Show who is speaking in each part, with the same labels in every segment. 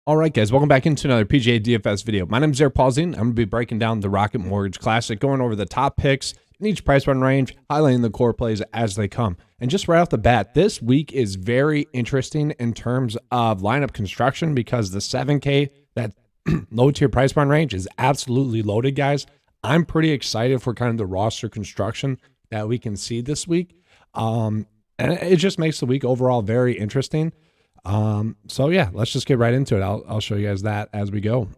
Speaker 1: All right, guys, welcome back into another PGA DFS video. My name is Eric Paulzine. I'm going to be breaking down the Rocket Mortgage Classic, going over the top picks in each price run range, highlighting the core plays as they come. And just right off the bat, this week is very interesting in terms of lineup construction because the 7K, that low tier price run range, is absolutely loaded, guys. I'm pretty excited for kind of the roster construction that we can see this week. And it just makes the week overall very interesting. So yeah, let's just get right into it. I'll show you guys that as we go.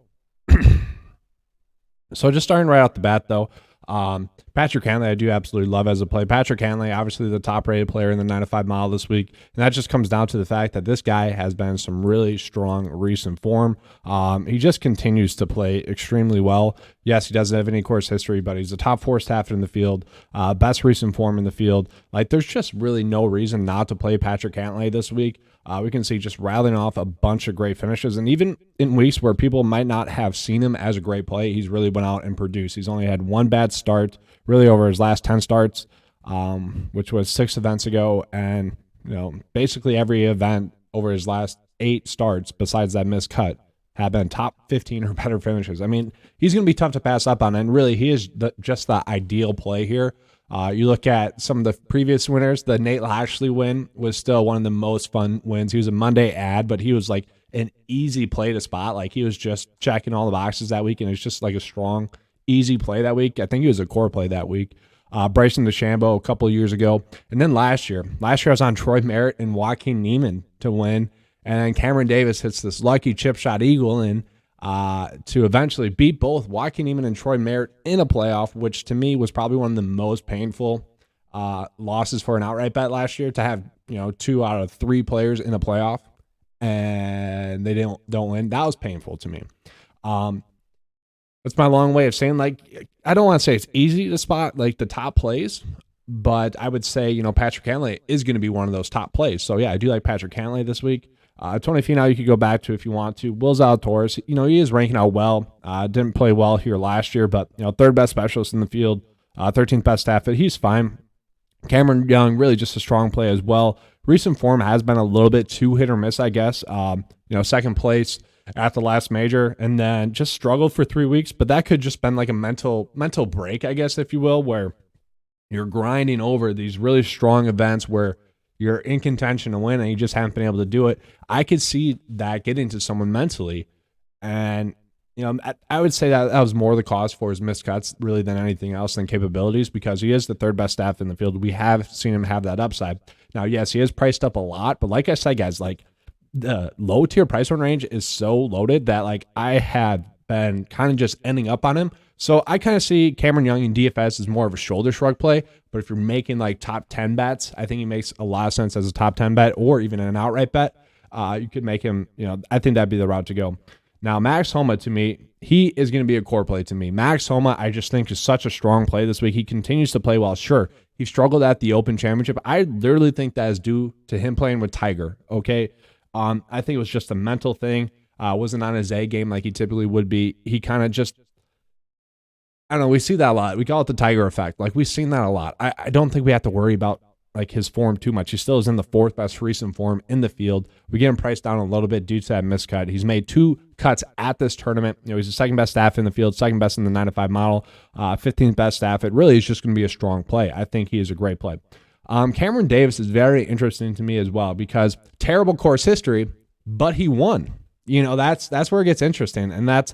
Speaker 1: So just starting right off the bat though, Patrick Cantlay, I do absolutely love as a play. Patrick Cantlay, obviously the top rated player in the 9 to 5 mile this week. And that just comes down to the fact that this guy has been some really strong recent form. He just continues to play extremely well. Yes, he doesn't have any course history, but he's a top 4 staffer in the field, best recent form in the field. Like, there's just really no reason not to play Patrick Cantlay this week. We can see just rattling off a bunch of great finishes. And even in weeks where people might not have seen him as a great play, he's really went out and produced. He's only had one bad start really over his last 10 starts, which was 6 events ago. And, you know, basically every event over his last 8 starts, besides that missed cut, have been top 15 or better finishes. I mean, he's going to be tough to pass up on. And really, he is just the ideal play here. You look at some of the previous winners, the Nate Lashley win was still one of the most fun wins. He was a Monday ad, but he was like an easy play to spot. Like, he was just checking all the boxes that week, and it's just like a strong, easy play that week. I think he was a core play that week. Bryson DeChambeau a couple of years ago. And then last year I was on Troy Merritt and Joaquin Niemann to win. And then Cameron Davis hits this lucky chip shot eagle in to eventually beat both Joaquin Niemann and Troy Merritt in a playoff, which to me was probably one of the most painful losses for an outright bet last year, to have, you know, 2 out of 3 players in a playoff and they don't win. That was painful to me. That's my long way of saying, like, I don't want to say it's easy to spot like the top plays, but I would say, you know, Patrick Cantlay is going to be one of those top plays. So yeah, I do like Patrick Cantlay this week. Tony Finau you could go back to if you want to. Will Zalatoris, you know, he is ranking out well. Didn't play well here last year, but, you know, 3rd best specialist in the field, 13th best staff. He's fine. Cameron Young, really just a strong play as well. Recent form has been a little bit too hit or miss, I guess. You know, 2nd place at the last major, and then just struggled for 3 weeks. But that could just been like a mental break, I guess, if you will, where you're grinding over these really strong events where you're in contention to win and you just haven't been able to do it. I could see that getting to someone mentally. And, you know, I would say that was more the cause for his missed cuts really than anything else, than capabilities, because he is the 3rd best staff in the field. We have seen him have that upside. Now, yes, he is priced up a lot, but like I said, guys, like, the low tier price run range is so loaded that, like, I have been kind of just ending up on him. So I kind of see Cameron Young in DFS as more of a shoulder shrug play. But if you're making like top 10 bets, I think he makes a lot of sense as a top 10 bet or even an outright bet. You could make him, you know, I think that'd be the route to go. Now, Max Homa, to me, he is going to be a core play to me. Max Homa, I just think, is such a strong play this week. He continues to play well. Sure, he struggled at the Open Championship. I literally think that is due to him playing with Tiger, okay? I think it was just a mental thing. Wasn't on his A game like he typically would be. He kind of just, I don't know, we see that a lot. We call it the Tiger effect. Like, we've seen that a lot. I don't think we have to worry about like his form too much. He still is in the 4th best recent form in the field. We get him priced down a little bit due to that miscut. He's made 2 cuts at this tournament. You know, he's the 2nd best staff in the field, 2nd best in the 9 to 5 model, 15th best staff. It really is just going to be a strong play. I think he is a great play. Cameron Davis is very interesting to me as well, because terrible course history, but he won. You know, that's where it gets interesting. And that's,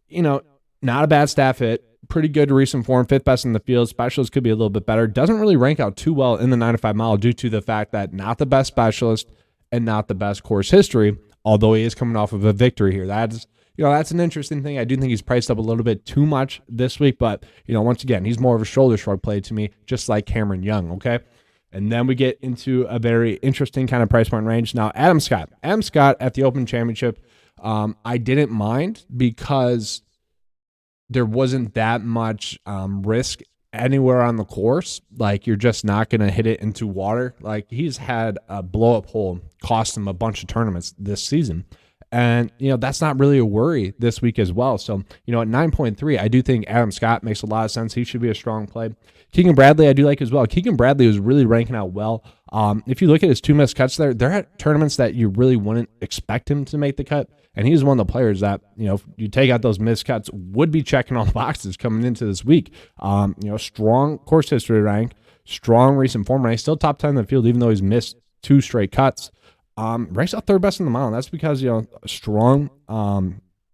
Speaker 1: you know, not a bad staff hit. Pretty good recent form, 5th best in the field. Specialist could be a little bit better. Doesn't really rank out too well in the 9 to 5 mile due to the fact that not the best specialist and not the best course history, although he is coming off of a victory here. That's, you know, that's an interesting thing. I do think he's priced up a little bit too much this week, but, you know, once again, he's more of a shoulder shrug play to me, just like Cameron Young, okay? And then we get into a very interesting kind of price point range. Now, Adam Scott at the Open Championship, I didn't mind because there wasn't that much risk anywhere on the course. Like, you're just not going to hit it into water. Like, he's had a blow-up hole cost him a bunch of tournaments this season. And, you know, that's not really a worry this week as well. So, you know, at 9.3, I do think Adam Scott makes a lot of sense. He should be a strong play. Keegan Bradley, I do like as well. Keegan Bradley was really ranking out well. If you look at his 2 missed cuts there, they're at tournaments that you really wouldn't expect him to make the cut. And he's one of the players that, if you take out those missed cuts, would be checking all the boxes coming into this week. Strong course history rank, strong recent form, and he's still top 10 in the field, even though he's missed 2 straight cuts. Ranks out third best in the mile, and that's because, strong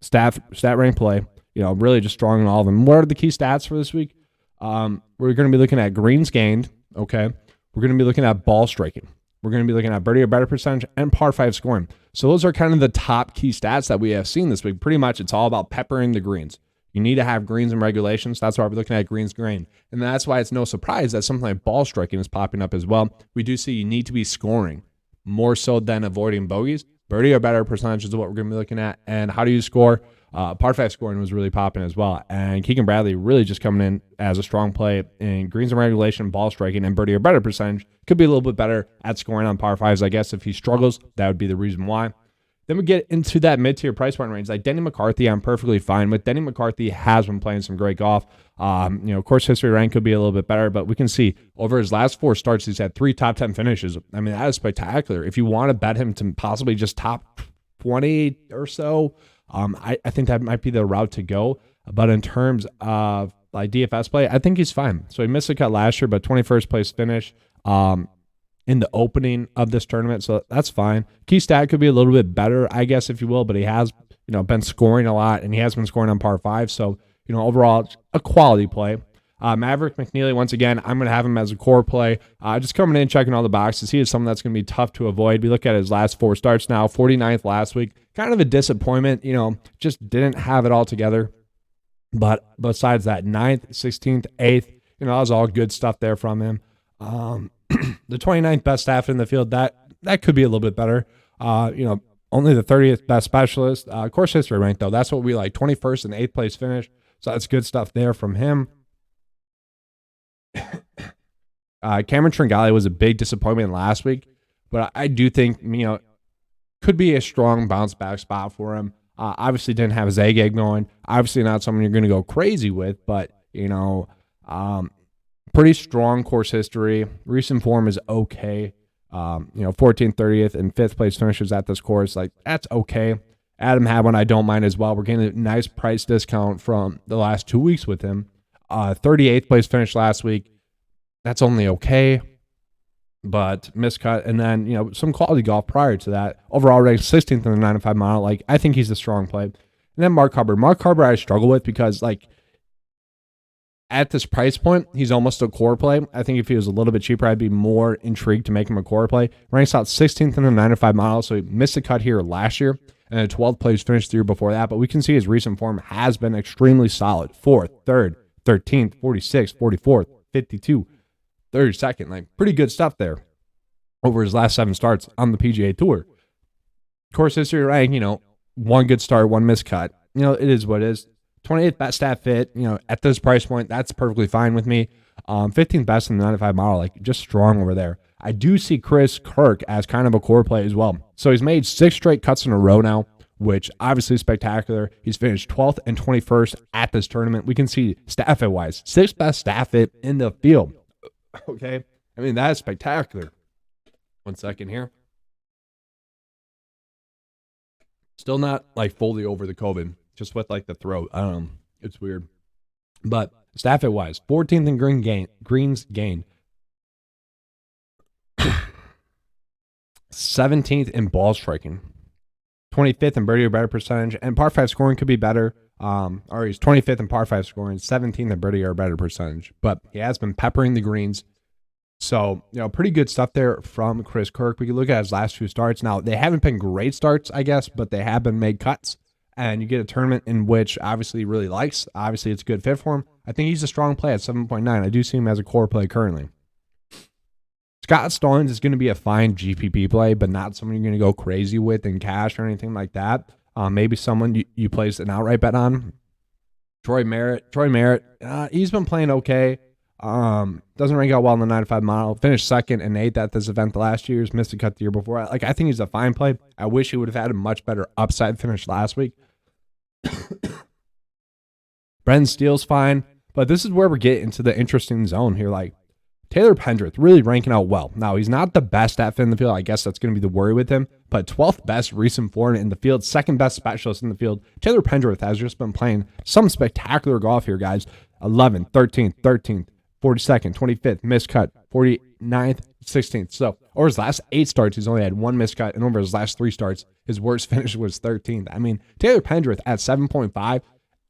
Speaker 1: stat rank play, really just strong in all of them. What are the key stats for this week? We're going to be looking at greens gained, okay? We're going to be looking at ball striking. We're going to be looking at birdie or better percentage and par 5 scoring. So those are kind of the top key stats that we have seen this week. Pretty much it's all about peppering the greens. You need to have greens and regulations. That's why we're looking at greens grain. And that's why it's no surprise that something like ball striking is popping up as well. We do see you need to be scoring more so than avoiding bogeys. Birdie or better percentage is what we're going to be looking at. And how do you score? Par 5 scoring was really popping as well. And Keegan Bradley really just coming in as a strong play in greens and regulation, ball striking, and birdie or better percentage. Could be a little bit better at scoring on par 5s, I guess. If he struggles, that would be the reason why. Then we get into that mid-tier price point range. Like Denny McCarthy, I'm perfectly fine with. Denny McCarthy has been playing some great golf. Course history rank could be a little bit better, but we can see over his last 4 starts, he's had 3 top 10 finishes. I mean, that is spectacular. If you want to bet him to possibly just top 20 or so, I think that might be the route to go. But in terms of like DFS play, I think he's fine. So he missed a cut last year, but 21st place finish in the opening of this tournament. So that's fine. Key stat could be a little bit better, I guess, if you will, but he has, been scoring a lot, and he has been scoring on par 5. So, overall, it's a quality play. Maverick McNeely, once again, I'm going to have him as a core play. Just coming in, checking all the boxes. He is someone that's going to be tough to avoid. We look at his last 4 starts now, 49th last week. Kind of a disappointment, just didn't have it all together. But besides that, 9th, 16th, 8th, that was all good stuff there from him. The 29th best staff in the field, that could be a little bit better. Only the 30th best specialist. Course history rank, though, that's what we like. 21st and 8th place finish. So that's good stuff there from him. Cameron Tringale was a big disappointment last week, but I do think, could be a strong bounce back spot for him. Obviously didn't have his egg going. Obviously not someone you're going to go crazy with, but, pretty strong course history. Recent form is okay. 14th, 30th, and 5th place finishes at this course. Like, that's okay. Adam had one I don't mind as well. We're getting a nice price discount from the last 2 weeks with him. 38th place finish last week. That's only okay, but miscut. And then, some quality golf prior to that. Overall ranked 16th in the 9 to 5 mile. Like, I think he's a strong play. And then Mark Hubbard. Mark Hubbard I struggle with because, like, at this price point, he's almost a core play. I think if he was a little bit cheaper, I'd be more intrigued to make him a core play. Ranks out 16th in the 9 to 5 mile, so he missed a cut here last year, and a 12th place finish the year before that. But we can see his recent form has been extremely solid. 4th, 3rd, 13th, 46th, 44th, 52, 32nd. Like, pretty good stuff there over his last 7 starts on the PGA Tour. Course history rank, 1 good start, 1 miscut. It is what it is. 28th best stat fit, at this price point, that's perfectly fine with me. 15th best in the 9 to 5 mile, like, just strong over there. I do see Chris Kirk as kind of a core play as well. So he's made 6 straight cuts in a row now, which obviously is spectacular. He's finished 12th and 21st at this tournament. We can see staff fit wise, 6th best staff fit in the field. Okay. I mean, that is spectacular. 1 second here. Still not like fully over the COVID. Just with like the throat. I don't know. It's weird. But staff it wise, 14th in greens gained. 17th in ball striking. 25th in birdie or better percentage. And par 5 scoring could be better. Or he's 25th in par 5 scoring, 17th in birdie or better percentage. But he has been peppering the greens. So, pretty good stuff there from Chris Kirk. We can look at his last 2 starts. Now, they haven't been great starts, I guess, but they have been made cuts. And you get a tournament in which obviously he really likes. Obviously, it's a good fit for him. I think he's a strong play at 7.9. I do see him as a core play currently. Scott Stallings is going to be a fine GPP play, but not someone you're going to go crazy with in cash or anything like that. Maybe someone you place an outright bet on. Troy Merritt, he's been playing okay. Doesn't rank out well in the 9 to 5 mile. Finished 2nd and 8th at this event the last 2 years. Missed a cut the year before. I think he's a fine play. I wish he would have had a much better upside finish last week. Brendan Steele's fine, but this is where we're getting into the interesting zone here. Like, Taylor Pendrith really ranking out well. Now, he's not the best at fit in the field. I guess that's going to be the worry with him. But 12th best recent form in the field, second best specialist in the field. Taylor Pendrith has just been playing some spectacular golf here, guys. 11th, 13th, 13th, 42nd, 25th, miscut, 49th, 16th. So over his last 8 starts, he's only had 1 miscut, and over his last 3 starts, his worst finish was 13th. I mean, Taylor Pendrith at 7.5,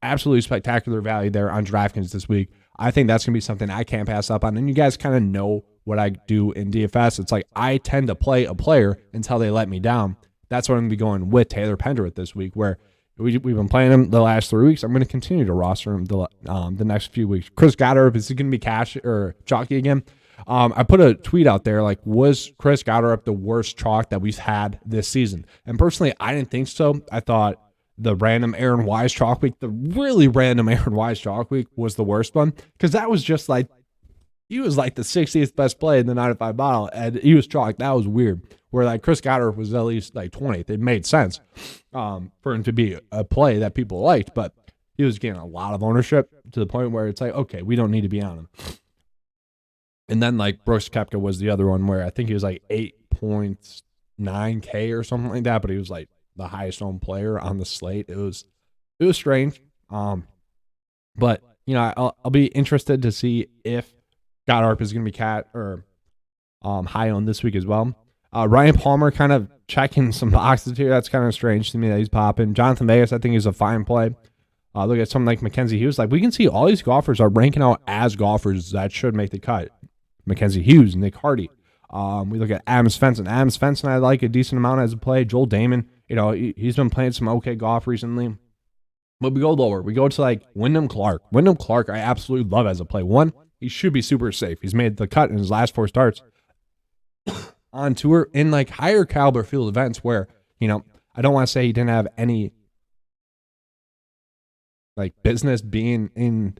Speaker 1: absolutely spectacular value there on DraftKings this week. I think that's going to be something I can't pass up on. And you guys kind of know what I do in DFS. It's like I tend to play a player until they let me down. That's what I'm going to be going with Taylor Pendrith this week, where we've been playing him the last 3 weeks. I'm going to continue to roster him the next few weeks. Chris Goddard, is he going to be cash or chalky again? I put a tweet out there like, was Chris Goddard the worst chalk that we've had this season? And personally, I didn't think so. I thought the random Aaron Wise chalk week, the really random Aaron Wise chalk week was the worst one, because that was just like, he was like the 60th best play in the 95 bottle, and he was chalked. That was weird. Where like Chris Goddard was at least like 20th. It made sense for him to be a play that people liked, but he was getting a lot of ownership to the point where it's like, okay, we don't need to be on him. And then like Brooks Koepka was the other one where I think he was like 8.9K or something like that, but he was like the highest owned player on the slate. It was strange. But you know, I'll be interested to see if Goddard is going to be high owned this week as well. Ryan Palmer kind of checking some boxes here. That's kind of strange to me that he's popping. Jonathan Vegas, I think he's a fine play. Look at something like Mackenzie Hughes. Like, we can see all these golfers are ranking out as golfers that should make the cut. Mackenzie Hughes, Nick Hardy. We look at Adam Svensson. Adam Svensson, I like a decent amount as a play. Joel Damon, you know, he's been playing some okay golf recently. But we go lower. We go to like Wyndham Clark. Wyndham Clark, I absolutely love as a play. One, he should be super safe. He's made the cut in his last 4 starts on tour in like higher caliber field events where, you know, I don't want to say he didn't have any like business being in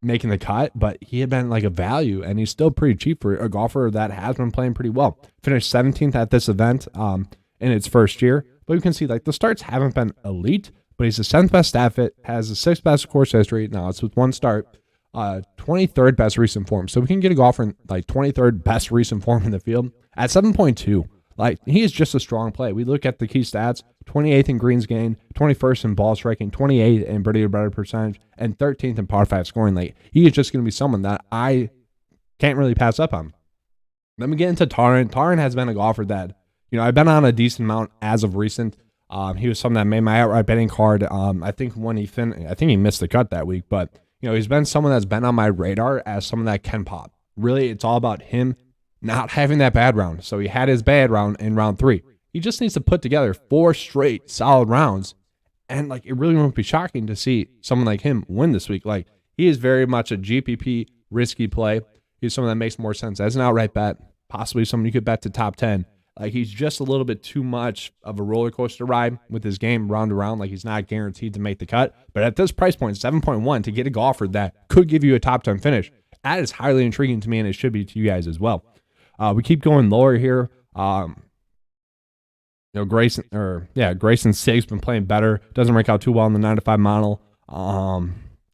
Speaker 1: making the cut, but he had been like a value, and he's still pretty cheap for a golfer that has been playing pretty well. Finished 17th at this event in its first year, but you can see like the starts haven't been elite, but he's the 7th best stat fit, has the 6th best course history. Now it's with 1 start, 23rd best recent form. So we can get a golfer in like 23rd best recent form in the field at 7.2. Like, he is just a strong play. We look at the key stats: 28th in greens gained, 21st in ball striking, 28th in birdie to better percentage, and 13th in par 5 scoring. Like, he is just going to be someone that I can't really pass up on. Let me get into Taryn. Taryn has been a golfer that, you know, I've been on a decent amount as of recent. He was someone that made my outright betting card. I think when I think he missed the cut that week, but you know, he's been someone that's been on my radar as someone that can pop. Really, it's all about him not having that bad round. So he had his bad round in round 3. He just needs to put together 4 straight solid rounds. And like, it really won't be shocking to see someone like him win this week. Like, he is very much a GPP risky play. He's someone that makes more sense as an outright bet, possibly someone you could bet to top 10. Like, he's just a little bit too much of a roller coaster ride with his game round to round. Like, he's not guaranteed to make the cut. But at this price point, 7.1, to get a golfer that could give you a top 10 finish, that is highly intriguing to me, and it should be to you guys as well. We keep going lower here. You know, Grayson Sig's been playing better. Doesn't rank out too well in the 9-to-5 model.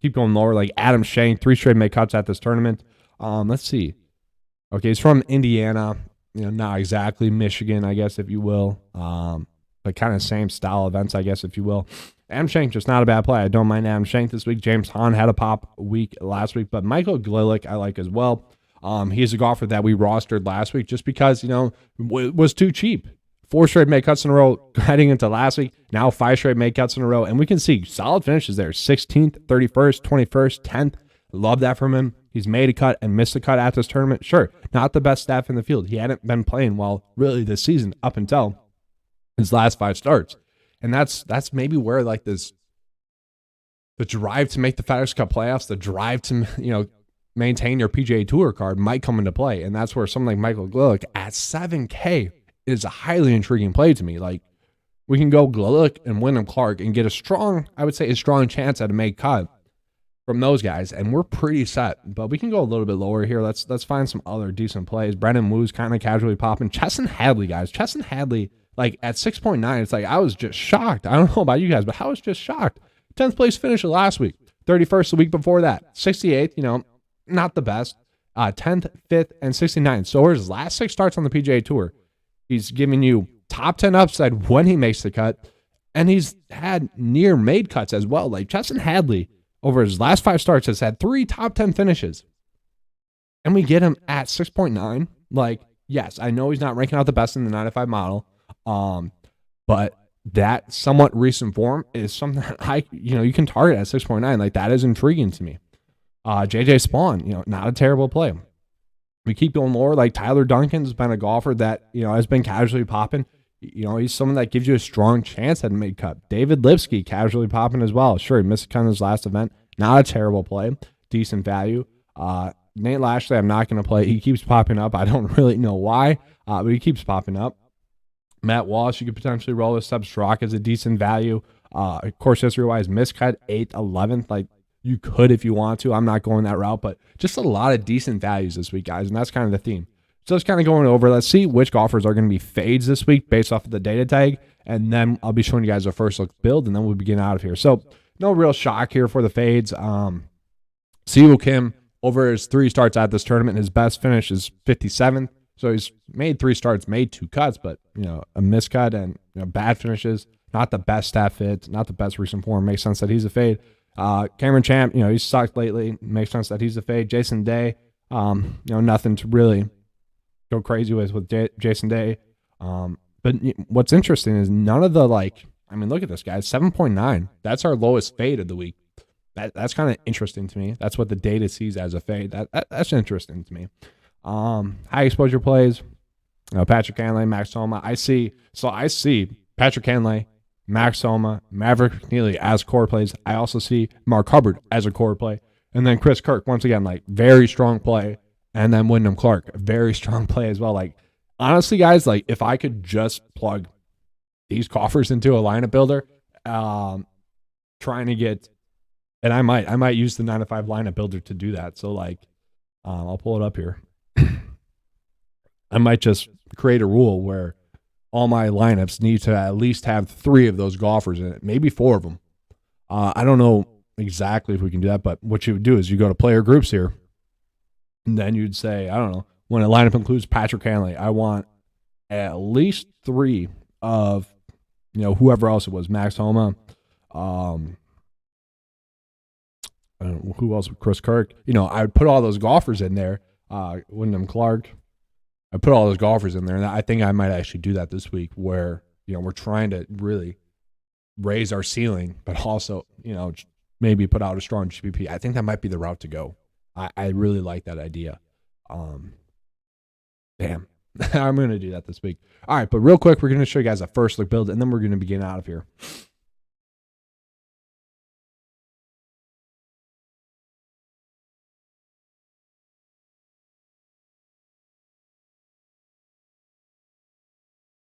Speaker 1: Keep going lower, like Adam Shank, 3 straight make cuts at this tournament. Let's see. Okay, he's from Indiana. You know, not exactly Michigan, I guess, if you will. But kind of same style events, I guess, if you will. Adam Shank, just not a bad play. I don't mind Adam Shank this week. James Hahn had a pop week last week, but Michael Glick I like as well. He's a golfer that we rostered last week just because, you know, was too cheap. 4 straight make cuts in a row heading into last week. Now 5 straight make cuts in a row. And we can see solid finishes there. 16th, 31st, 21st, 10th. Love that from him. He's made a cut and missed a cut at this tournament. Sure, not the best staff in the field. He hadn't been playing well really this season up until his last 5 starts. And that's maybe where like this, the drive to make the FedEx Cup playoffs, the drive to, you know, maintain your PGA Tour card might come into play. And that's where something like Michael Glick at 7K is a highly intriguing play to me. Like, we can go Glick and Wyndham Clark and get a strong chance at a make cut from those guys, and we're pretty set. But we can go a little bit lower here. Let's find some other decent plays. Brendan Wu's kind of casually popping. Chesson Hadley, guys. Chesson Hadley, like at 6.9, it's like I was just shocked. I don't know about you guys, but I was just shocked. 10th place finisher last week. 31st the week before that. 68th, you know, not the best. 10th, 5th, and 69th. So his last 6 starts on the PGA Tour, he's giving you top 10 upside when he makes the cut, and he's had near made cuts as well. Like Justin Hadley, over his last 5 starts, has had 3 top 10 finishes, and we get him at 6.9. Like, yes, I know he's not ranking out the best in the 95 model, but that somewhat recent form is something that you can target at 6.9. Like, that is intriguing to me. JJ Spawn, not a terrible play. We keep going lower. Like, Tyler Duncan's been a golfer that, has been casually popping. He's someone that gives you a strong chance at a mid cut. David Lipsky casually popping as well. Sure, he missed kind of his last event. Not a terrible play. Decent value. Nate Lashley, I'm not going to play. He keeps popping up. I don't really know why, but he keeps popping up. Matt Walsh, you could potentially roll with. Seb Straka as a decent value. Course history-wise, miscut 8th, 11th. Like, you could if you want to. I'm not going that route, but just a lot of decent values this week, guys, and that's kind of the theme. So it's kind of going over. Let's see which golfers are going to be fades this week based off of the data tag, and then I'll be showing you guys a first look build, and then we'll be getting out of here. So no real shock here for the fades. Siwoo Kim, over his 3 starts at this tournament, his best finish is 57th. So he's made 3 starts, made 2 cuts, but a miscut and bad finishes. Not the best stat fit, not the best recent form. Makes sense that he's a fade. Cameron Champ, he's sucked lately. Makes sense that he's a fade. Jason Day, nothing to really go crazy with Jason Day. But what's interesting is none of the look at this, guys. 7.9. That's our lowest fade of the week. That's kind of interesting to me. That's what the data sees as a fade. That's interesting to me. High exposure plays, Patrick Cantlay, Max Homa. I see Patrick Cantlay, Max Homa, Maverick McNeely as core plays. I also see Mark Hubbard as a core play. And then Chris Kirk, once again, very strong play. And then Wyndham Clark, a very strong play as well. Honestly, guys, if I could just plug these coffers into a lineup builder, trying to get, and I might use the 9-to-5 lineup builder to do that. So I'll pull it up here. I might just create a rule where all my lineups need to at least have 3 of those golfers in it, maybe 4 of them. I don't know exactly if we can do that, but what you would do is you go to player groups here, and then you'd say, I don't know, when a lineup includes Patrick Cantlay, I want at least 3 of, whoever else it was, Max Homa, who else? Chris Kirk. I would put all those golfers in there. Wyndham Clark. I put all those golfers in there, and I think I might actually do that this week, where we're trying to really raise our ceiling, but also maybe put out a strong GPP. I think that might be the route to go. I really like that idea. Damn, I'm going to do that this week. All right, but real quick, we're going to show you guys a first look build, and then we're going to be getting out of here.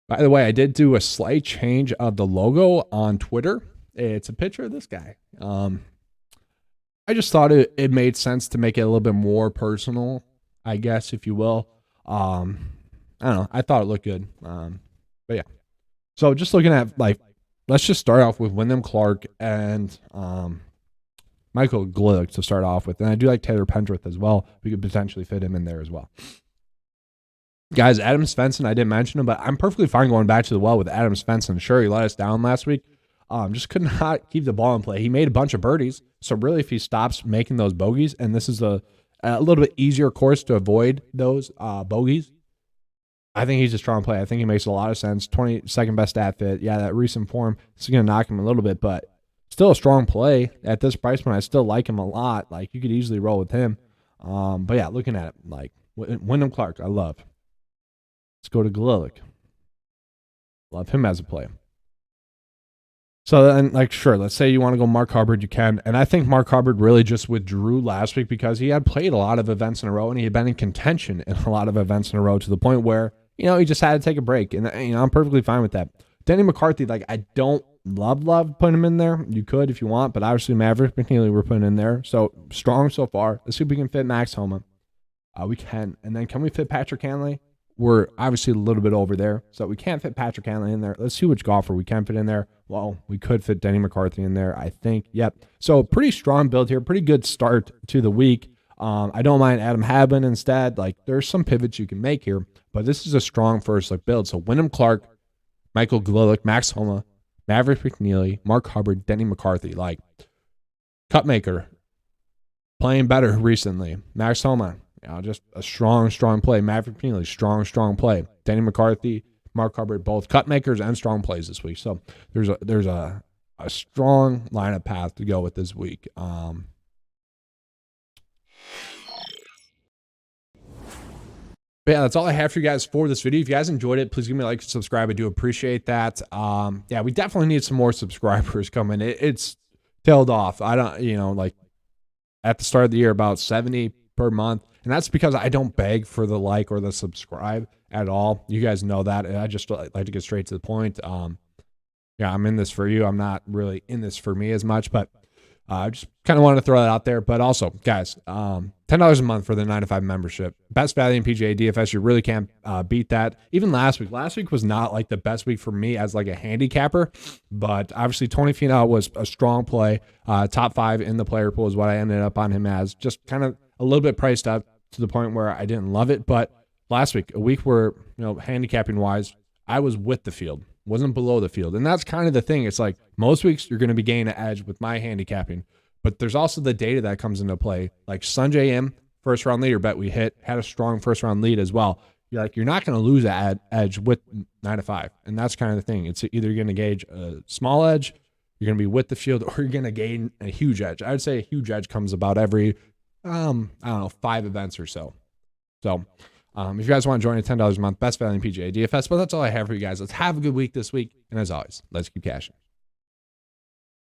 Speaker 1: By the way, I did do a slight change of the logo on Twitter. It's a picture of this guy. I just thought it made sense to make it a little bit more personal, I guess, if you will. I don't know. I thought it looked good. But yeah. So just looking at, let's just start off with Wyndham Clark and Michael Glick to start off with. And I do like Taylor Pendrith as well. We could potentially fit him in there as well. Guys, Adam Svensson, I didn't mention him, but I'm perfectly fine going back to the well with Adam Svensson. Sure, he let us down last week. Just could not keep the ball in play. He made a bunch of birdies. So really, if he stops making those bogeys, and this is a little bit easier course to avoid those bogeys, I think he's a strong play. I think he makes a lot of sense. 22nd best stat fit. Yeah, that recent form is going to knock him a little bit, but still a strong play at this price point. I still like him a lot. You could easily roll with him. But yeah, looking at it, Wyndham Clark, I love. Let's go to Glick. Love him as a play. So then, sure, let's say you want to go Mark Hubbard, you can. And I think Mark Hubbard really just withdrew last week because he had played a lot of events in a row, and he had been in contention in a lot of events in a row to the point where, he just had to take a break. And, I'm perfectly fine with that. Denny McCarthy, I don't love putting him in there. You could if you want, but obviously Maverick McNeely we're putting in there. So strong so far. Let's see if we can fit Max Homa. We can. And then can we fit Patrick Cantlay? We're obviously a little bit over there, so we can't fit Patrick Cantlay in there. Let's see which golfer we can fit in there. Well, we could fit Denny McCarthy in there, I think. Yep. So pretty strong build here. Pretty good start to the week. I don't mind Adam Hadwin instead. Like, there's some pivots you can make here, but this is a strong first look build. So Wyndham Clark, Michael Glilick, Max Homa, Maverick McNeely, Mark Hubbard, Denny McCarthy. Like, Cutmaker playing better recently. Max Homa, just a strong play. Maverick McNeely, strong play. Denny McCarthy, Mark Hubbard, both Cutmakers and strong plays this week. So there's a strong lineup path to go with this week. But yeah, that's all I have for you guys for this video. If you guys enjoyed it, please give me a like and subscribe. I do appreciate that. Yeah, we definitely need some more subscribers coming. It's tailed off. I don't, like at the start of the year, about 70 per month. And that's because I don't beg for the like or the subscribe at all. You guys know that. I just like to get straight to the point. Yeah, I'm in this for you. I'm not really in this for me as much, but I just kind of wanted to throw that out there. But also, guys, $10 a month for the 9 to 5 membership. Best value in PGA DFS. You really can't beat that. Even last week. Last week was not like the best week for me as like a handicapper, but obviously Tony Finau was a strong play. Top 5 in the player pool is what I ended up on him as. Just kind of a little bit priced up to the point where I didn't love it. But last week, a week where, handicapping wise, I was with the field. Wasn't below the field. And that's kind of the thing. It's like most weeks you're going to be gaining an edge with my handicapping, but there's also the data that comes into play. Like Sanjay M, first round leader bet we had a strong first round lead as well. You're not going to lose that edge with 9 to 5. And that's kind of the thing. It's either you're going to gauge a small edge, you're going to be with the field, or you're going to gain a huge edge. I would say a huge edge comes about every, 5 events or so. So, if you guys want to join at $10 a month, best value in PGA DFS. But that's all I have for you guys. Let's have a good week this week. And as always, let's keep cashing.